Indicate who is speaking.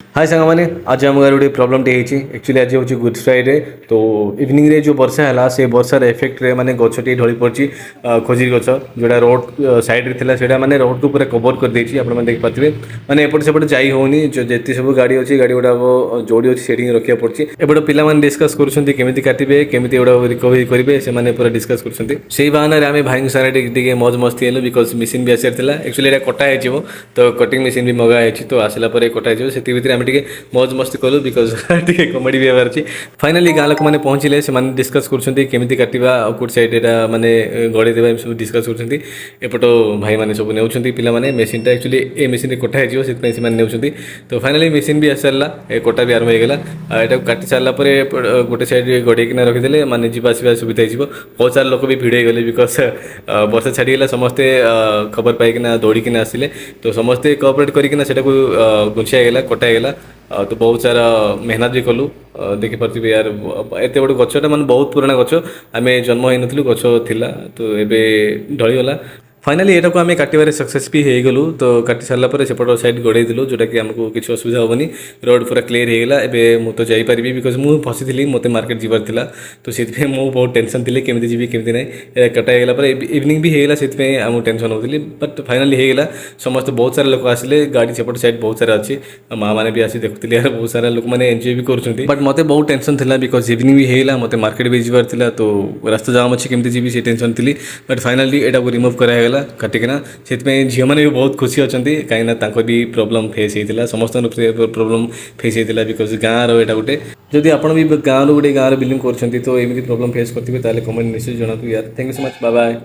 Speaker 1: हाय सांग मैंने आज आम गाँव गोटे प्रोब्लेम टे एक्चुअली आज हूँ गुड फ्राइडे तो इवनिंग रे जो वर्षा है से वर्षार इफेक्ट रे माने गछटी ढली पड़ी खोजी गछ जोड़ा रोड साइड रे थिला माने रोड को पूरा कवर कर देछि आपण माने देख पाथिबे माने एपट सेपट जाई होनी जो जेति सब गाड़ी अछि गाड़ी गुडा जोड़ी अछि सेटिंग रखिया पड़छि एपट पिला माने डिस्कस करूछन्ती केमिति काटिबे केमिति एडा रिकवरी करिवे से माने पूरा डिस्कस करूछन्ती सेही बहाना रे आमे भाई सारा टिके मौज मस्ती हेलो बिकॉज मशीन भी आसार थिला एक्चुअली एटा कटा हेजिवो तो कटिंग मशीन भी मगा हेछि तो आसिला परे कटा हेजिवो सेति भितर आमे टिके मौज मस्ती कलु बिकज टे कमेडी भी बाहर फाइनाली गाँ लोक मैंने पहुँचले से डिस्कस करमि काटा कौट सैड यहाँ मानने गड़े देवा सब डिस्कस करपट भाई मैंने सब ने पिला मेसीनटा एक्चुअली ए मेसीन कटा होने तो फाइनाली मेसीन भी आसी सारा कटा भी आरंभ होगा यहाँ काटि सारापर गोटे सैड गड़ेकिना रखीदे माने जावासवा सुविधा हो बहुत सारा लोक भी भिड़ गले बिकज वर्षा छाड़ीगला समस्ते खबर पाइकिना दौड़िकिना आसिले तो समस्ते कोअपरेट करना गुंछागला कटागला तो बहुत सारा मेहनत भी कलु देखिपे यार एत बड़े गछटा माने बहुत पुराना गछ आम जन्म हो नु गछ थिला तो एबे ढलीगला फाइनाली यहाँ को आम काटार सक्सेस भी हो गलु तो काटि सारापर सेपट सैड गड़े दिलु जोटा कि आमको किसी असुविधा हेनी रोड पूरा क्लीयर होगा एवं मुझे जापर बिकज मुझे फसी थी मत मार्केट जीवार था तो से मुझे बहुत टेंशन थी केमी जी केमी ना कटागला इवनिंग भी होगा से आम टेंशन होती बट फाइनाली होगा समस्त बहुत सारा लोक आसिले गाड़ी सेपट सैड बहुत सारा अच्छी माँ मैंने भी आसी देखुली यार बहुत सारा लोक मैंने एंजॉय भी कर बट मत बहुत टेंशन था बिकज इवनिंग भी होगा मत मार्केट भी जीवार था तो रास्ता जाम अच्छी केमी जी से टेंशन थी बट फाइनाली यहाँ को रिमुव करागला काटिकिना से झील मैंने भी बहुत खुशी अच्छा कहीं भी प्रोब्लेम फेस होता समस्त प्रोब्लेम फेस होता बिकज गाँव रहा गोटे जदि आप भी गाँव गोटे गाँव बिलिंग कर तो एमती प्रोब्लेम फेस करेंगे कमेंट निश्चय जनातु यार thank you so much bye bye.